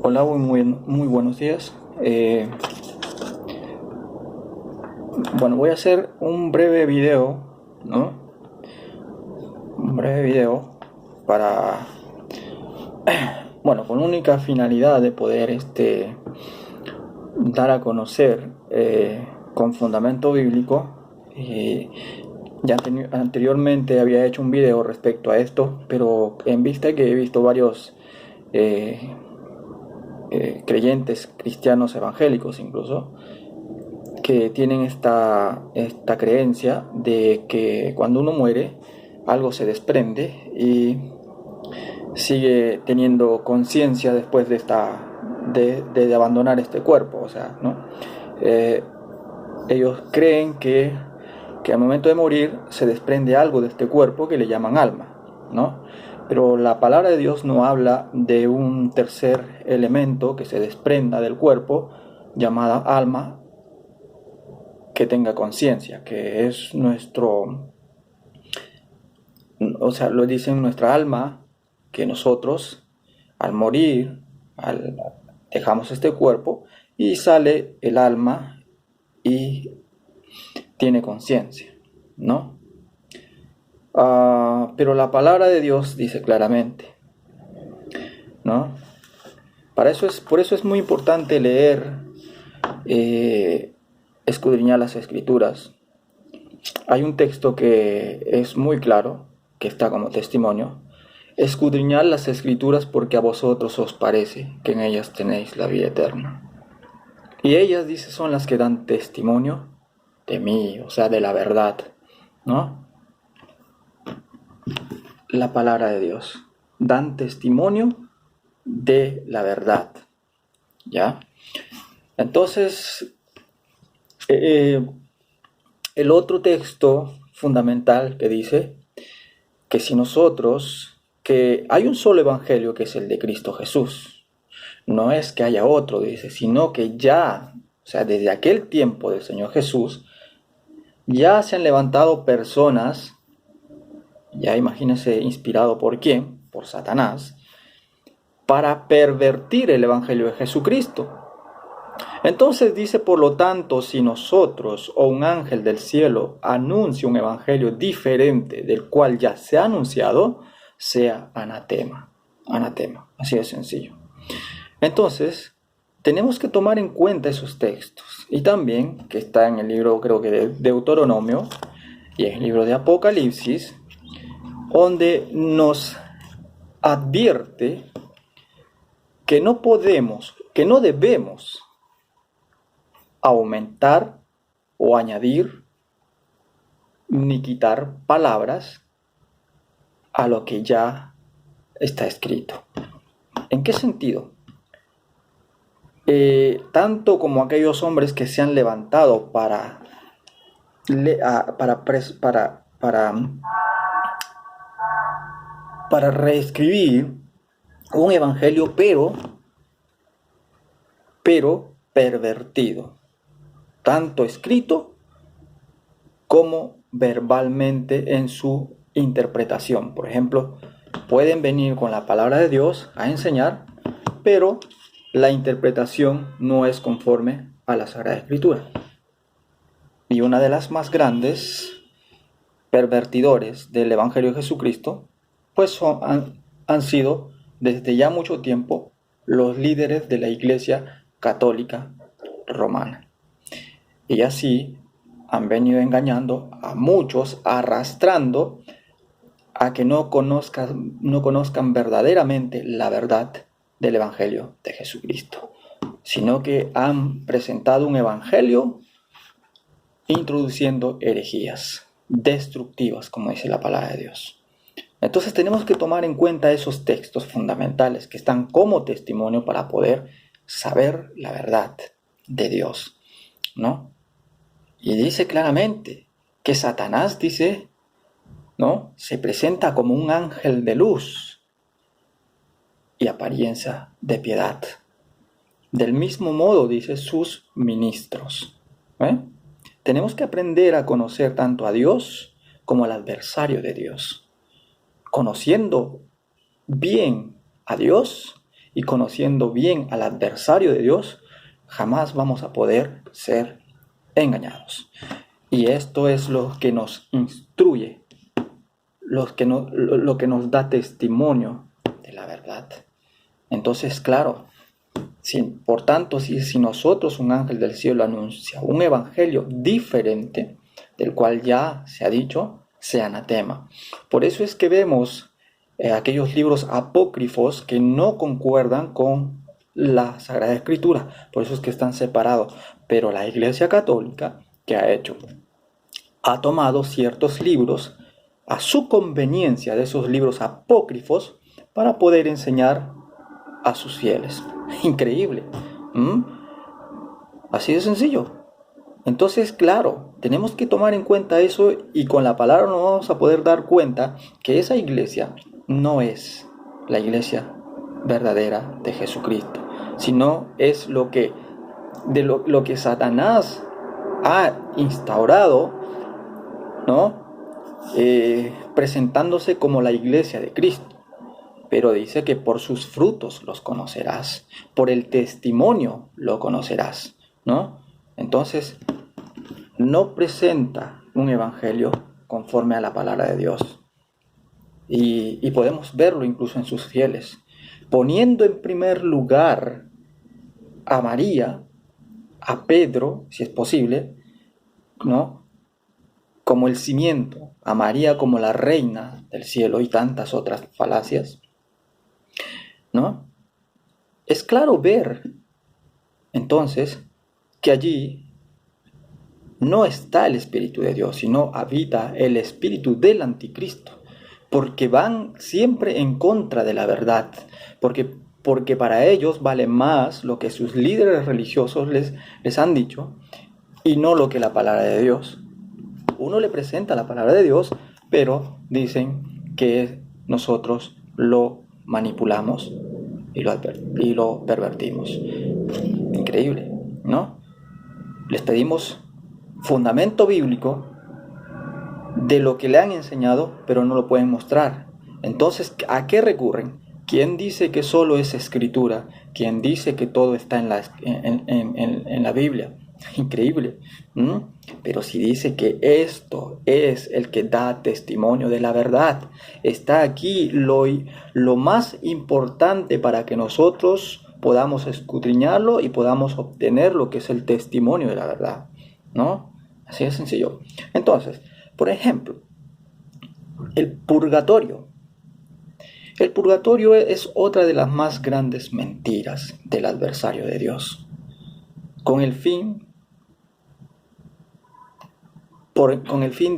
Hola, muy buenos días. Bueno, voy a hacer un breve video, ¿no? Un breve video para, bueno, con única finalidad de poder dar a conocer con fundamento bíblico. Ya anteriormente había hecho un video respecto a esto, pero en vista que he visto varios eh, creyentes cristianos evangélicos incluso, que tienen esta creencia de que cuando uno muere, algo se desprende y sigue teniendo conciencia después de abandonar este cuerpo. O sea, ¿no? Eh, Ellos creen que al momento de morir se desprende algo de este cuerpo que le llaman alma, ¿no? Pero la palabra de Dios no habla de un tercer elemento que se desprenda del cuerpo, llamada alma, que tenga conciencia, que es o sea, lo dicen nuestra alma, que nosotros al morir, dejamos este cuerpo y sale el alma y tiene conciencia, ¿no? Pero la palabra de Dios dice claramente, ¿no? Por eso es muy importante leer, escudriñar las escrituras. Hay un texto que es muy claro, que está como testimonio. Escudriñad las escrituras porque a vosotros os parece que en ellas tenéis la vida eterna. Y ellas, dice, son las que dan testimonio de mí, o sea, de la verdad, ¿no? La palabra de Dios. Dan testimonio de la verdad, ¿ya? Entonces, el otro texto fundamental que dice que si nosotros, que hay un solo evangelio que es el de Cristo Jesús, no es que haya otro, dice, sino que ya, o sea, desde aquel tiempo del Señor Jesús, ya se han levantado personas, ya imagínense inspirado por quién, por Satanás, para pervertir el evangelio de Jesucristo. Entonces dice, por lo tanto, si nosotros o un ángel del cielo anuncia un evangelio diferente del cual ya se ha anunciado, sea anatema. Anatema, así de sencillo. Entonces, tenemos que tomar en cuenta esos textos. Y también, que está en el libro, creo que de Deuteronomio, y en el libro de Apocalipsis, donde nos advierte que no podemos, que no debemos aumentar o añadir ni quitar palabras a lo que ya está escrito. ¿En qué sentido? Tanto como aquellos hombres que se han levantado para reescribir un evangelio, pero pervertido, tanto escrito como verbalmente en su interpretación. Por ejemplo, pueden venir con la palabra de Dios a enseñar, pero la interpretación no es conforme a la Sagrada Escritura. Y una de las más grandes pervertidores del Evangelio de Jesucristo, pues han sido desde ya mucho tiempo los líderes de la Iglesia Católica Romana. Y así han venido engañando a muchos, arrastrando a que no conozcan verdaderamente la verdad del Evangelio de Jesucristo, sino que han presentado un Evangelio introduciendo herejías destructivas, como dice la palabra de Dios. Entonces tenemos que tomar en cuenta esos textos fundamentales que están como testimonio para poder saber la verdad de Dios, ¿no? Y dice claramente que Satanás, dice, ¿no?, se presenta como un ángel de luz y apariencia de piedad. Del mismo modo, dice, sus ministros. Tenemos que aprender a conocer tanto a Dios como al adversario de Dios. Conociendo bien a Dios y conociendo bien al adversario de Dios, jamás vamos a poder ser engañados. Y esto es lo que nos instruye, lo que nos da testimonio de la verdad. Entonces, claro, por tanto, si nosotros, un ángel del cielo, anuncia un evangelio diferente, del cual ya se ha dicho, sea anatema. Por eso es que vemos aquellos libros apócrifos que no concuerdan con la Sagrada Escritura. Por eso es que están separados. Pero la Iglesia Católica, ¿qué ha hecho? Ha tomado ciertos libros a su conveniencia de esos libros apócrifos para poder enseñar a sus fieles. Increíble. Así de sencillo. Entonces, claro, tenemos que tomar en cuenta eso, y con la palabra nos vamos a poder dar cuenta que esa iglesia no es la iglesia verdadera de Jesucristo, sino es lo que Satanás ha instaurado, ¿no? Presentándose como la iglesia de Cristo. Pero dice que por sus frutos los conocerás, por el testimonio lo conocerás, ¿no? Entonces, no presenta un evangelio conforme a la palabra de Dios. Y podemos verlo incluso en sus fieles, poniendo en primer lugar a María, a Pedro, si es posible, ¿no? Como el cimiento, a María como la reina del cielo, y tantas otras falacias, ¿no? Es claro ver, entonces, que allí no está el Espíritu de Dios, sino habita el espíritu del anticristo, porque van siempre en contra de la verdad, porque para ellos vale más lo que sus líderes religiosos les han dicho, y no lo que la palabra de Dios. Uno le presenta la palabra de Dios, pero dicen que nosotros lo manipulamos y lo pervertimos. Increíble, ¿no? Les pedimos fundamento bíblico de lo que le han enseñado, pero no lo pueden mostrar. Entonces, ¿a qué recurren? ¿Quién dice que solo es escritura? ¿Quién dice que todo está en la Biblia? Increíble. Pero si dice que esto es el que da testimonio de la verdad, está aquí lo más importante para que nosotros podamos escudriñarlo y podamos obtener lo que es el testimonio de la verdad, ¿no? Así de sencillo. Entonces, por ejemplo, el purgatorio. El purgatorio es otra de las más grandes mentiras del adversario de Dios, con el fin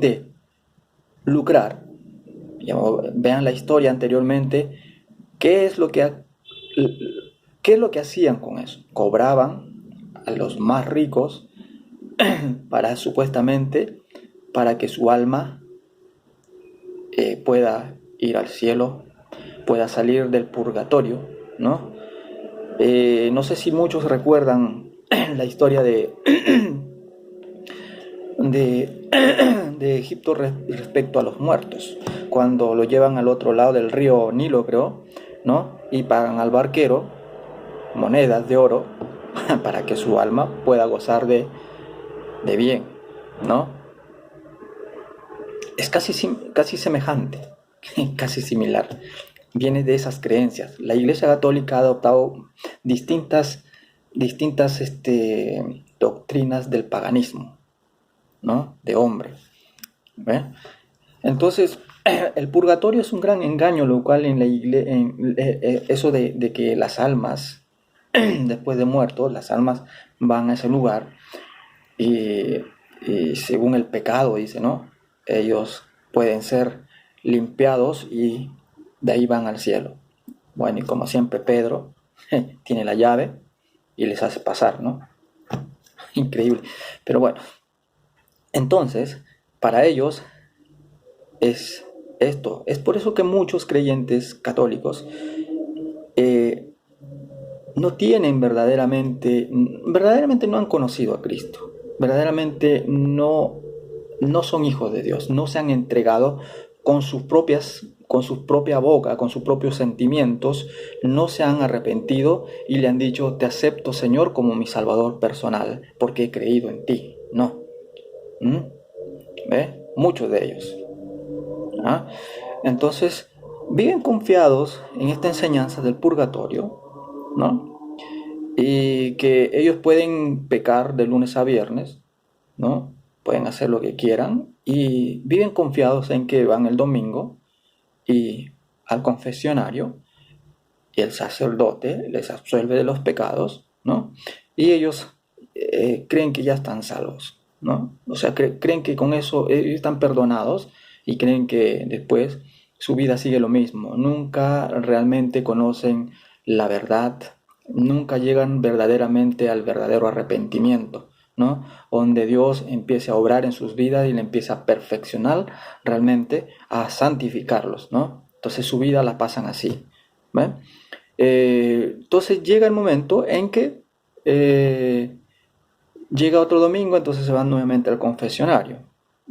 de lucrar. Vean la historia anteriormente. ¿Qué es lo que hacían con eso? Cobraban a los más ricos supuestamente para que su alma pueda ir al cielo, pueda salir del purgatorio, ¿no? No sé si muchos recuerdan la historia de Egipto respecto a los muertos, cuando lo llevan al otro lado del río Nilo, creo, ¿no? Y pagan al barquero monedas de oro para que su alma pueda gozar de bien, ¿no? Es casi semejante, casi similar. Viene de esas creencias. La Iglesia Católica ha adoptado distintas doctrinas del paganismo, ¿no? De hombre. ¿Ve? Entonces, el purgatorio es un gran engaño, lo cual en la iglesia, eso de que las almas, después de muertos, las almas van a ese lugar y según el pecado, dice, ¿no? Ellos pueden ser limpiados y de ahí van al cielo. Bueno, y como siempre Pedro tiene la llave y les hace pasar, ¿no? Increíble. Pero bueno, entonces, para ellos es esto. Es por eso que muchos creyentes católicos no tienen verdaderamente no han conocido a Cristo. Verdaderamente no son hijos de Dios. No se han entregado con sus propias con su propia boca, con sus propios sentimientos, no se han arrepentido y le han dicho, te acepto, Señor, como mi Salvador personal, porque he creído en ti. No. ¿Ve? Muchos de ellos. ¿Ah? Entonces, viven confiados en esta enseñanza del purgatorio, ¿no? Y que ellos pueden pecar de lunes a viernes, ¿no? Pueden hacer lo que quieran y viven confiados en que van el domingo y al confesionario y el sacerdote les absuelve de los pecados, ¿no? Y ellos creen que ya están salvos, ¿no? O sea, creen que con eso ellos están perdonados y creen que después su vida sigue lo mismo. Nunca realmente conocen la verdad, nunca llegan verdaderamente al verdadero arrepentimiento, ¿no? Donde Dios empiece a obrar en sus vidas y le empieza a perfeccionar realmente, a santificarlos, ¿no? Entonces su vida la pasan así, ¿ven? Entonces llega el momento en que llega otro domingo, entonces se van nuevamente al confesionario.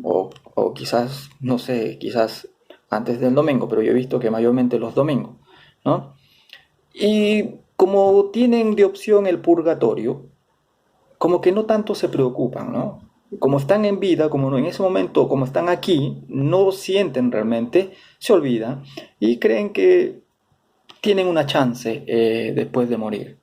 O quizás, no sé, quizás antes del domingo, pero yo he visto que mayormente los domingos, ¿no? Y como tienen de opción el purgatorio, como que no tanto se preocupan, ¿no? Como están en vida, como en ese momento, como están aquí, no sienten realmente, se olvidan y creen que tienen una chance después de morir,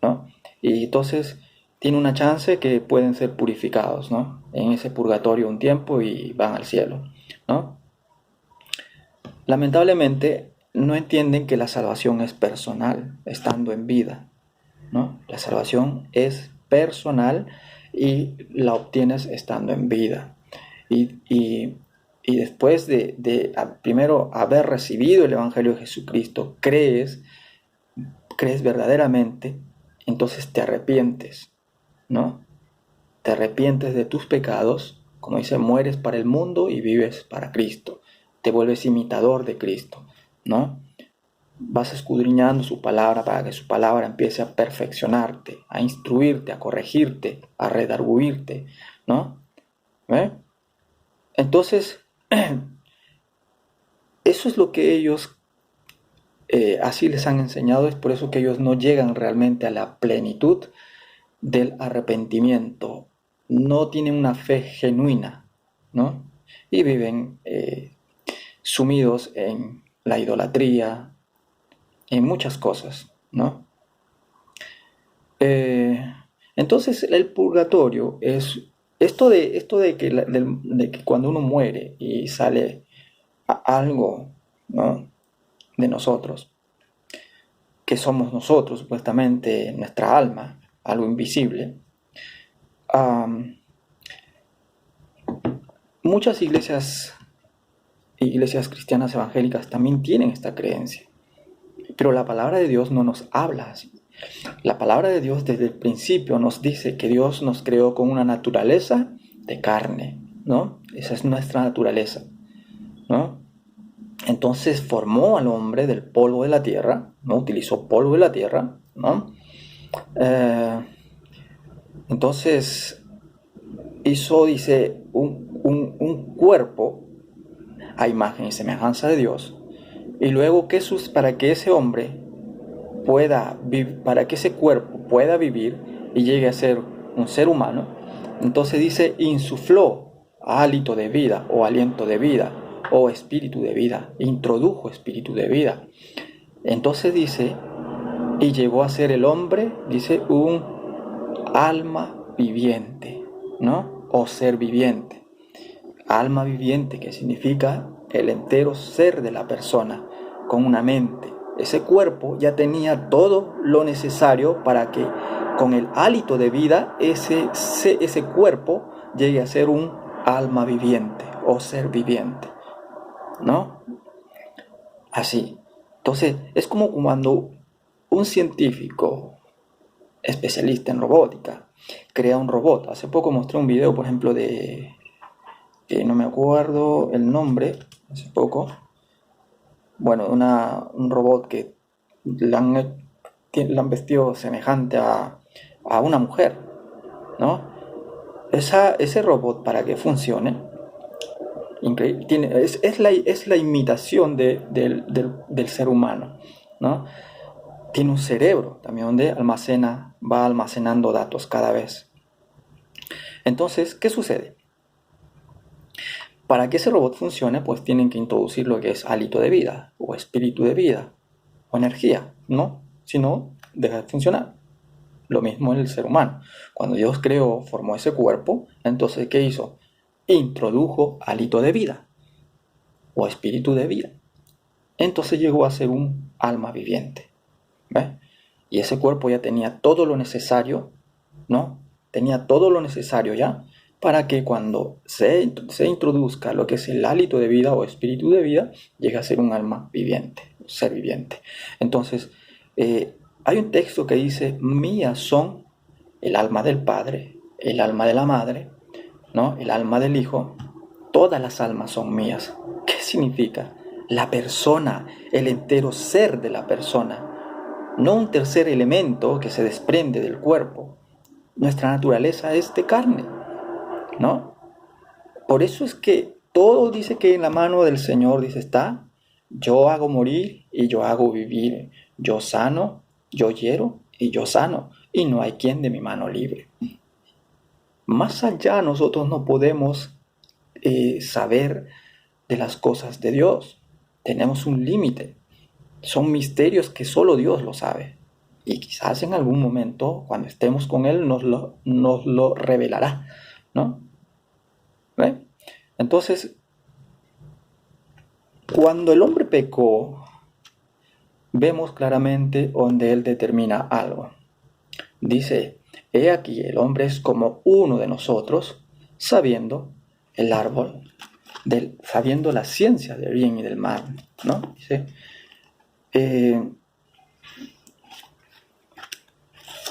¿no? Y entonces tienen una chance que pueden ser purificados, ¿no? En ese purgatorio un tiempo y van al cielo, ¿no? Lamentablemente no entienden que la salvación es personal, estando en vida, ¿no? La salvación es personal y la obtienes estando en vida. Y después de primero haber recibido el Evangelio de Jesucristo, crees verdaderamente, entonces te arrepientes, ¿no? Te arrepientes de tus pecados, como dice, mueres para el mundo y vives para Cristo. Te vuelves imitador de Cristo, ¿no? Vas escudriñando su palabra para que su palabra empiece a perfeccionarte, a instruirte, a corregirte, a redarguirte, ¿no? ¿Eh? Entonces, eso es lo que ellos así les han enseñado, es por eso que ellos no llegan realmente a la plenitud del arrepentimiento, no tienen una fe genuina, ¿no? Y viven sumidos en la idolatría, en muchas cosas, ¿no? Entonces el purgatorio es esto de que cuando uno muere y sale algo, ¿no? de nosotros, que somos nosotros, supuestamente nuestra alma, algo invisible. Muchas iglesias cristianas evangélicas también tienen esta creencia, pero la palabra de Dios no nos habla así. La palabra de Dios desde el principio nos dice que Dios nos creó con una naturaleza de carne, ¿no? Esa es nuestra naturaleza, ¿no? Entonces formó al hombre del polvo de la tierra, ¿no? Utilizó polvo de la tierra, ¿no? Entonces hizo, dice, un cuerpo a imagen y semejanza de Dios. Y luego para que ese hombre para que ese cuerpo pueda vivir y llegue a ser un ser humano, entonces dice, insufló hálito de vida o aliento de vida o espíritu de vida, introdujo espíritu de vida. Entonces dice, y llegó a ser el hombre, dice, un alma viviente, ¿no? O ser viviente. Alma viviente, que significa el entero ser de la persona, con una mente. Ese cuerpo ya tenía todo lo necesario para que con el hálito de vida ese cuerpo llegue a ser un alma viviente o ser viviente, ¿no? Así. Entonces, es como cuando un científico especialista en robótica crea un robot. Hace poco mostré un video, por ejemplo, que no me acuerdo el nombre, hace poco. Bueno, un robot que le han vestido semejante a una mujer, ¿no? Ese robot, para que funcione, Es la imitación del ser humano, ¿no? Tiene un cerebro también donde va almacenando datos cada vez. Entonces, ¿qué sucede? Para que ese robot funcione, pues tienen que introducir lo que es hálito de vida, o espíritu de vida, o energía, ¿no? Si no, deja de funcionar. Lo mismo en el ser humano. Cuando Dios formó ese cuerpo, entonces, ¿qué hizo? Introdujo hálito de vida, o espíritu de vida. Entonces llegó a ser un alma viviente. ¿Ves? Y ese cuerpo ya tenía todo lo necesario, ¿no? Tenía todo lo necesario ya para que cuando se introduzca lo que es el hálito de vida o espíritu de vida, llegue a ser un alma viviente, un ser viviente. Entonces, hay un texto que dice, mías son el alma del Padre, el alma de la Madre, ¿no? El alma del Hijo, todas las almas son mías. ¿Qué significa? La persona, el entero ser de la persona, no un tercer elemento que se desprende del cuerpo. Nuestra naturaleza es de carne, ¿no? Por eso es que todo dice que en la mano del Señor, dice, está, yo hago morir y yo hago vivir, yo sano, yo hiero y yo sano, y no hay quien de mi mano libre. Más allá nosotros no podemos saber de las cosas de Dios. Tenemos un límite. Son misterios que solo Dios lo sabe. Y quizás en algún momento, cuando estemos con Él, nos lo revelará, ¿no? ¿Ve? Entonces, cuando el hombre pecó, vemos claramente donde Él determina algo. Dice, he aquí, el hombre es como uno de nosotros, sabiendo el árbol, sabiendo la ciencia del bien y del mal, ¿no? Dice,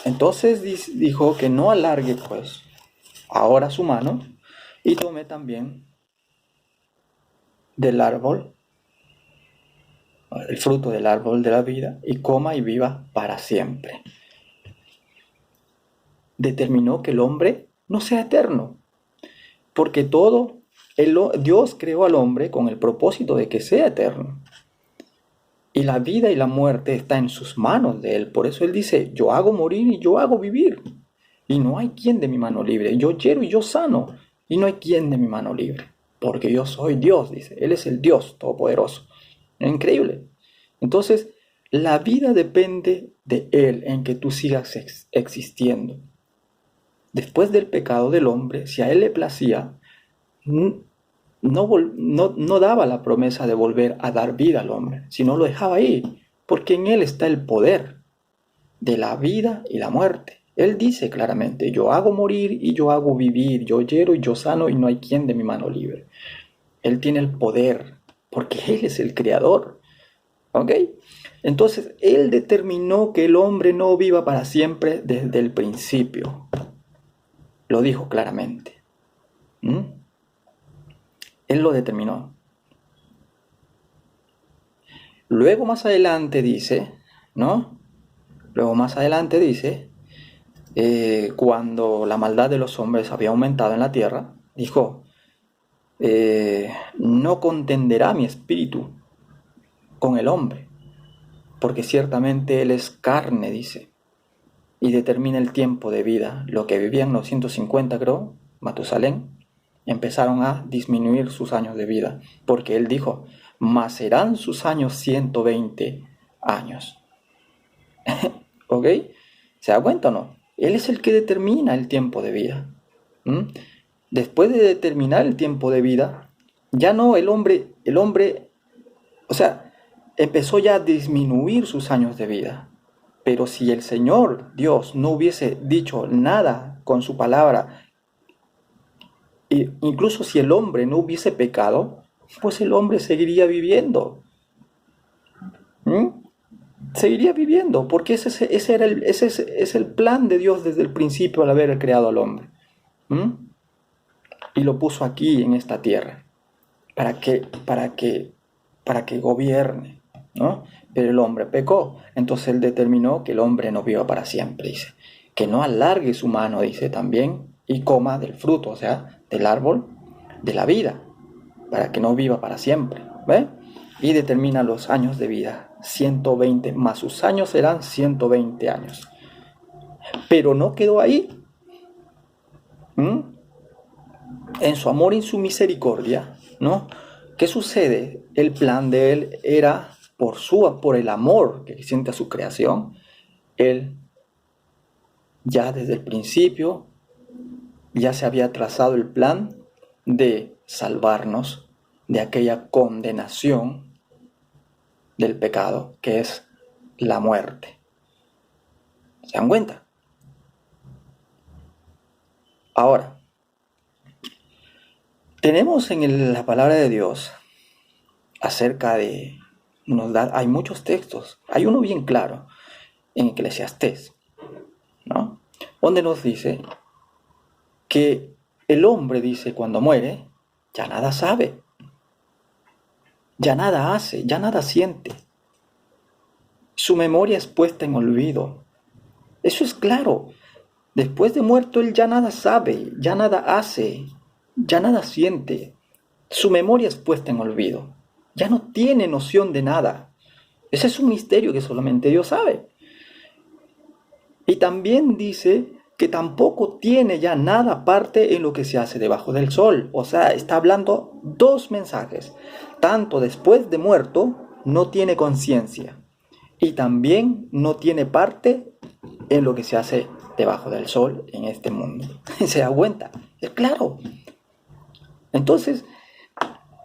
entonces dijo que no alargue pues ahora su mano y tome también del árbol, el fruto del árbol de la vida, y coma y viva para siempre. Determinó que el hombre no sea eterno, porque Dios creó al hombre con el propósito de que sea eterno. Y la vida y la muerte está en sus manos de Él. Por eso Él dice, yo hago morir y yo hago vivir. Y no hay quien de mi mano libre. Yo hiero y yo sano. Y no hay quien de mi mano libre. Porque yo soy Dios, dice. Él es el Dios Todopoderoso. Es increíble. Entonces, la vida depende de Él, en que tú sigas existiendo. Después del pecado del hombre, si a Él le placía, no daba la promesa de volver a dar vida al hombre, sino lo dejaba ahí, porque en Él está el poder de la vida y la muerte. Él dice claramente, yo hago morir y yo hago vivir, yo hiero y yo sano y no hay quien de mi mano libre. Él tiene el poder, porque Él es el creador. ¿Ok? Entonces, Él determinó que el hombre no viva para siempre desde el principio. Lo dijo claramente. Él lo determinó. Luego más adelante dice, ¿no? Luego más adelante dice, cuando la maldad de los hombres había aumentado en la tierra, dijo, no contenderá mi espíritu con el hombre, porque ciertamente él es carne, dice, y determina el tiempo de vida. Lo que vivían los 150, creo, Matusalén, empezaron a disminuir sus años de vida, porque él dijo, mas serán sus años 120 años. ¿Ok? ¿Se da cuenta o no? Él es el que determina el tiempo de vida. Después de determinar el tiempo de vida, ya no el hombre, o sea, empezó ya a disminuir sus años de vida. Pero si el Señor Dios no hubiese dicho nada con su palabra, e incluso si el hombre no hubiese pecado, pues el hombre seguiría viviendo. Seguiría viviendo, porque ese es el plan de Dios desde el principio al haber creado al hombre. Y lo puso aquí en esta tierra, para que gobierne, ¿no? Pero el hombre pecó, entonces él determinó que el hombre no viva para siempre, dice. Que no alargue su mano, dice también, y coma del fruto, o sea, del árbol de la vida, para que no viva para siempre, ¿ve? Y determina los años de vida, 120, más sus años serán 120 años. Pero no quedó ahí. En su amor y en su misericordia, ¿no? ¿Qué sucede? El plan de él era, por el amor que siente a su creación, él ya desde el principio ya se había trazado el plan de salvarnos de aquella condenación del pecado que es la muerte. ¿Se dan cuenta? Ahora, tenemos en la palabra de Dios acerca de, hay muchos textos, hay uno bien claro en Eclesiastés, ¿no? Donde nos dice que el hombre, dice, cuando muere, ya nada sabe, ya nada hace, ya nada siente. Su memoria es puesta en olvido. Eso es claro. Después de muerto, él ya nada sabe, ya nada hace, ya nada siente. Su memoria es puesta en olvido. Ya no tiene noción de nada. Ese es un misterio que solamente Dios sabe. Y también dice que tampoco tiene ya nada parte en lo que se hace debajo del sol. O sea, está hablando dos mensajes. Tanto después de muerto, no tiene conciencia. Y también no tiene parte en lo que se hace debajo del sol en este mundo. ¿Se da cuenta? Es claro. Entonces,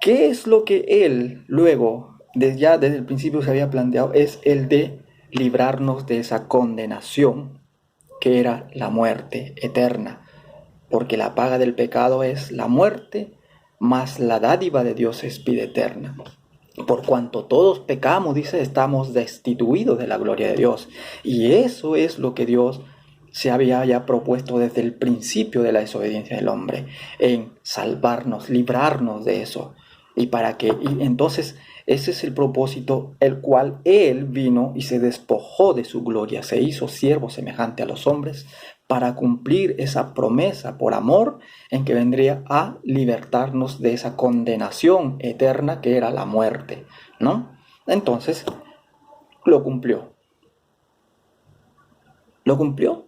¿qué es lo que él luego, desde el principio se había planteado? Es el de librarnos de esa condenación que era la muerte eterna. Porque la paga del pecado es la muerte, más la dádiva de Dios es vida eterna. Por cuanto todos pecamos, dice, estamos destituidos de la gloria de Dios. Y eso es lo que Dios se había ya propuesto desde el principio de la desobediencia del hombre, en salvarnos, librarnos de eso. Y entonces ese es el propósito, el cual Él vino y se despojó de su gloria, se hizo siervo semejante a los hombres, para cumplir esa promesa por amor en que vendría a libertarnos de esa condenación eterna que era la muerte, ¿no? Entonces, lo cumplió. ¿Lo cumplió?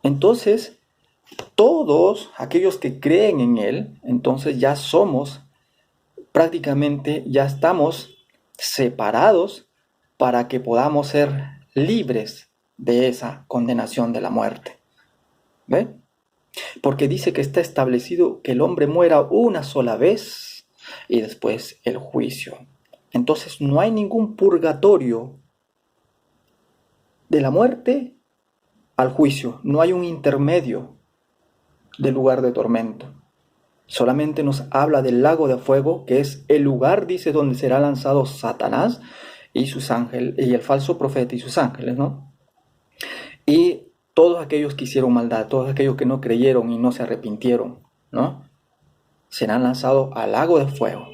Entonces, todos aquellos que creen en Él, entonces ya somos, prácticamente ya estamos separados para que podamos ser libres de esa condenación de la muerte. ¿Ve? Porque dice que está establecido que el hombre muera una sola vez y después el juicio. Entonces no hay ningún purgatorio de la muerte al juicio. No hay un intermedio del lugar de tormento. Solamente nos habla del lago de fuego, que es el lugar, dice, donde será lanzado Satanás y sus ángeles, y el falso profeta y sus ángeles, ¿no? Y todos aquellos que hicieron maldad, todos aquellos que no creyeron y no se arrepintieron, ¿no? Serán lanzados al lago de fuego,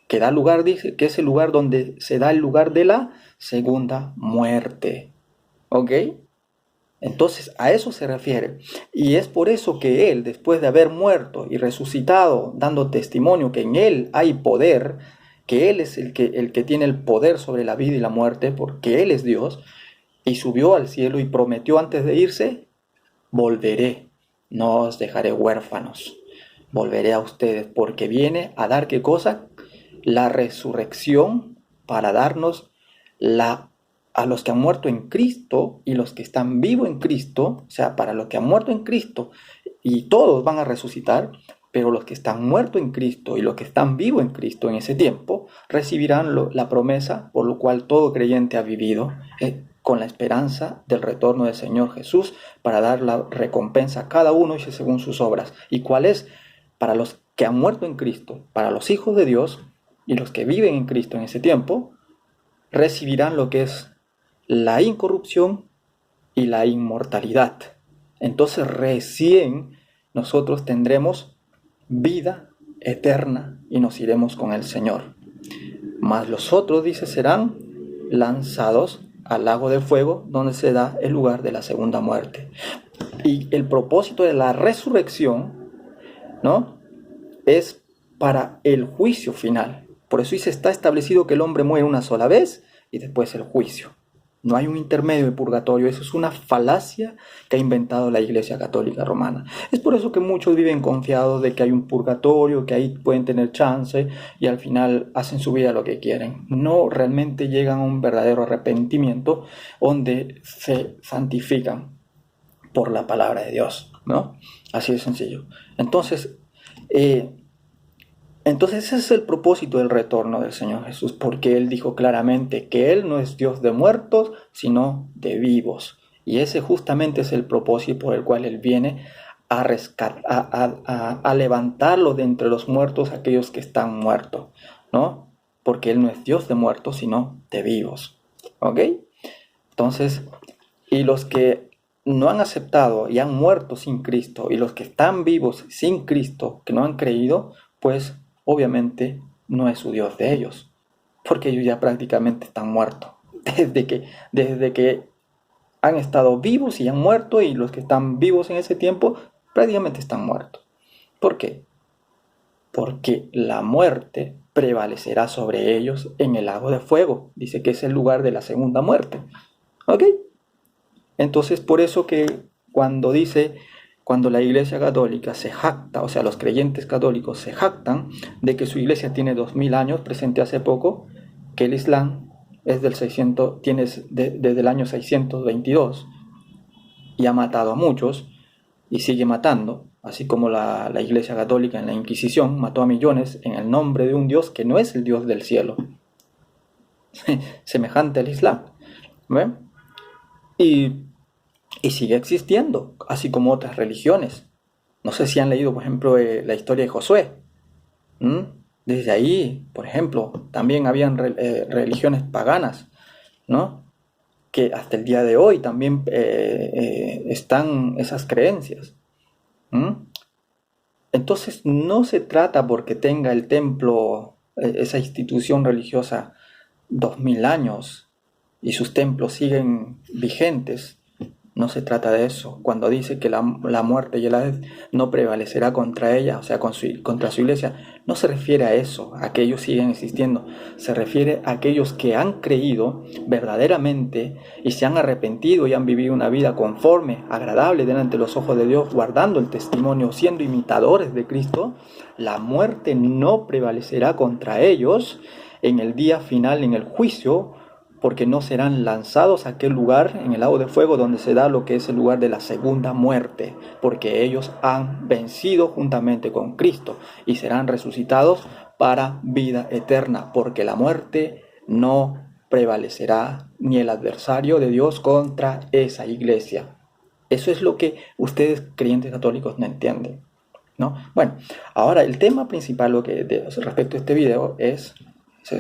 que da lugar, dice, que es el lugar donde se da el lugar de la segunda muerte. ¿Ok? Entonces a eso se refiere. Y es por eso que Él, después de haber muerto y resucitado, dando testimonio que en Él hay poder, que Él es el que tiene el poder sobre la vida y la muerte, porque Él es Dios, y subió al cielo y prometió antes de irse: volveré, no os dejaré huérfanos, volveré a ustedes, porque viene a dar, ¿qué cosa? La resurrección, para darnos a los que han muerto en Cristo y los que están vivos en Cristo, o sea, para los que han muerto en Cristo, y todos van a resucitar, pero los que están muertos en Cristo y los que están vivos en Cristo en ese tiempo, recibirán la promesa por lo cual todo creyente ha vivido, con la esperanza del retorno del Señor Jesús, para dar la recompensa a cada uno según sus obras. ¿Y cuál es? Para los que han muerto en Cristo, para los hijos de Dios y los que viven en Cristo en ese tiempo, recibirán lo que es la incorrupción y la inmortalidad. Entonces recién nosotros tendremos vida eterna y nos iremos con el Señor. Mas los otros, dice, serán lanzados al lago de fuego, donde se da el lugar de la segunda muerte. Y el propósito de la resurrección, ¿no?, es para el juicio final. Por eso se está establecido que el hombre muere una sola vez y después el juicio. No hay un intermedio de purgatorio. Eso es una falacia que ha inventado la Iglesia Católica Romana. Es por eso que muchos viven confiados de que hay un purgatorio, que ahí pueden tener chance y al final hacen su vida lo que quieren. No realmente llegan a un verdadero arrepentimiento donde se santifican por la palabra de Dios, ¿no? Así de sencillo. Entonces ese es el propósito del retorno del Señor Jesús, porque Él dijo claramente que Él no es Dios de muertos, sino de vivos. Y ese justamente es el propósito por el cual Él viene a levantarlo de entre los muertos aquellos que están muertos, ¿no? Porque Él no es Dios de muertos, sino de vivos. ¿Ok? Entonces, y los que no han aceptado y han muerto sin Cristo, y los que están vivos sin Cristo, que no han creído, pues obviamente no es su Dios de ellos, porque ellos ya prácticamente están muertos, desde que han estado vivos y han muerto, y los que están vivos en ese tiempo prácticamente están muertos. ¿Por qué? Porque la muerte prevalecerá sobre ellos en el lago de fuego. Dice que es el lugar de la segunda muerte. ¿Ok? Entonces, por eso que cuando la Iglesia Católica se jacta, o sea, los creyentes católicos se jactan de que su iglesia tiene 2000 años, presenté hace poco que el Islam es desde el año 622 y ha matado a muchos y sigue matando, así como la Iglesia Católica en la Inquisición mató a millones en el nombre de un Dios que no es el Dios del cielo, semejante al Islam. ¿Ven? Y sigue existiendo, así como otras religiones. No sé si han leído, por ejemplo, la historia de Josué. Desde ahí, por ejemplo, también habían religiones paganas, ¿no? Que hasta el día de hoy también están esas creencias. Entonces, no se trata porque tenga el templo, esa institución religiosa, 2000 años y sus templos siguen vigentes. No se trata de eso. Cuando dice que la muerte y el Hades no prevalecerá contra ella, o sea, contra su iglesia, no se refiere a eso, a que ellos siguen existiendo. Se refiere a aquellos que han creído verdaderamente y se han arrepentido y han vivido una vida conforme, agradable delante de los ojos de Dios, guardando el testimonio, siendo imitadores de Cristo. La muerte no prevalecerá contra ellos en el día final, en el juicio, porque no serán lanzados a aquel lugar en el lago de fuego donde se da lo que es el lugar de la segunda muerte, porque ellos han vencido juntamente con Cristo y serán resucitados para vida eterna, porque la muerte no prevalecerá ni el adversario de Dios contra esa iglesia. Eso es lo que ustedes creyentes católicos no entienden, ¿no? Bueno, ahora el tema principal respecto a este video es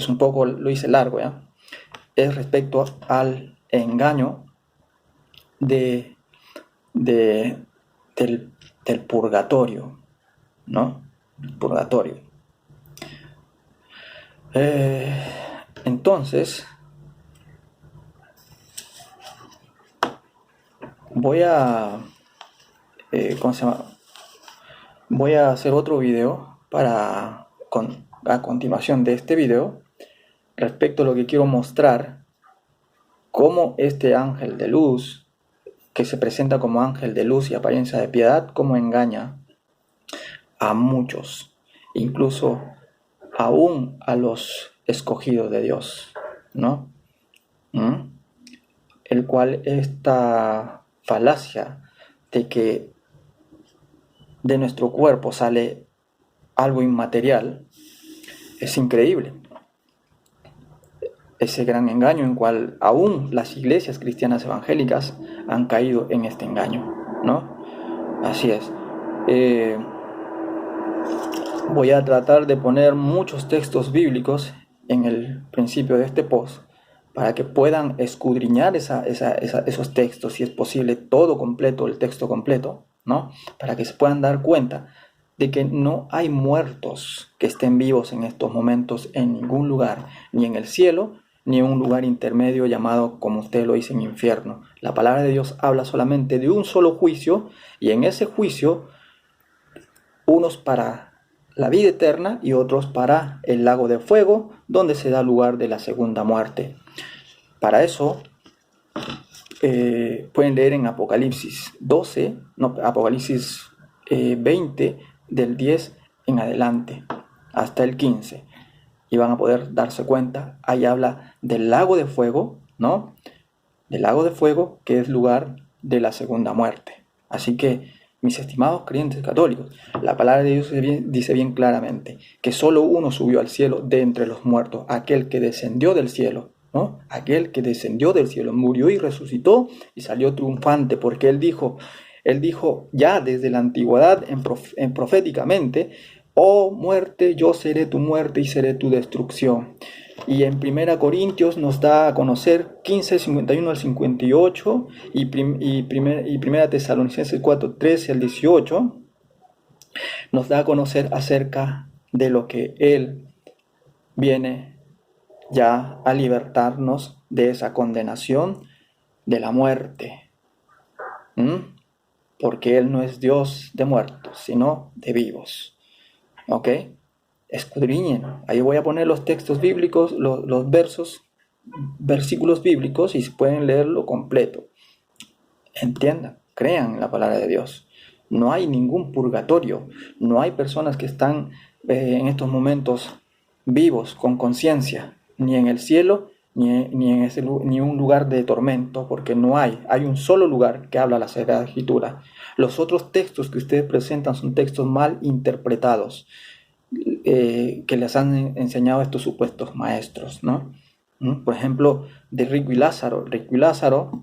un poco, lo hice largo, ¿ya? Es respecto al engaño del purgatorio, ¿no? El purgatorio. Entonces, voy a hacer otro video a continuación de este video, respecto a lo que quiero mostrar, cómo este ángel de luz, que se presenta como ángel de luz y apariencia de piedad, cómo engaña a muchos, incluso aún a los escogidos de Dios, ¿no? El cual esta falacia de que de nuestro cuerpo sale algo inmaterial es increíble. Ese gran engaño en cual aún las iglesias cristianas evangélicas han caído en este engaño, ¿no? Así es. Voy a tratar de poner muchos textos bíblicos en el principio de este post para que puedan escudriñar esos textos, si es posible, todo completo, el texto completo, ¿no? Para que se puedan dar cuenta de que no hay muertos que estén vivos en estos momentos en ningún lugar, ni en el cielo, ni en un lugar intermedio llamado, como usted lo dice, en infierno. La palabra de Dios habla solamente de un solo juicio, y en ese juicio, unos para la vida eterna y otros para el lago de fuego, donde se da lugar de la segunda muerte. Para eso pueden leer en Apocalipsis 20, del 10 en adelante, hasta el 15. Y van a poder darse cuenta, ahí habla del lago de fuego, ¿no? Del lago de fuego, que es lugar de la segunda muerte. Así que, mis estimados creyentes católicos, la palabra de Dios dice bien claramente que solo uno subió al cielo de entre los muertos, aquel que descendió del cielo, ¿no? Aquel que descendió del cielo, murió y resucitó y salió triunfante, porque él dijo ya desde la antigüedad proféticamente: oh muerte, yo seré tu muerte y seré tu destrucción. Y en 1 Corintios nos da a conocer 15, 51 al 58 y 1 Tesalonicenses 4, 13 al 18, nos da a conocer acerca de lo que Él viene ya a libertarnos de esa condenación de la muerte. Porque Él no es Dios de muertos, sino de vivos. ¿Ok? Escudriñen. Ahí voy a poner los textos bíblicos, los versículos bíblicos, y pueden leerlo completo. Entiendan, crean en la palabra de Dios. No hay ningún purgatorio. No hay personas que están en estos momentos vivos, con conciencia, ni en el cielo, ni en un lugar de tormento, porque no hay. Hay un solo lugar que habla la Sagrada Escritura. Los otros textos que ustedes presentan son textos mal interpretados, que les han enseñado estos supuestos maestros, ¿no? Por ejemplo, de Rico y Lázaro. Rico y Lázaro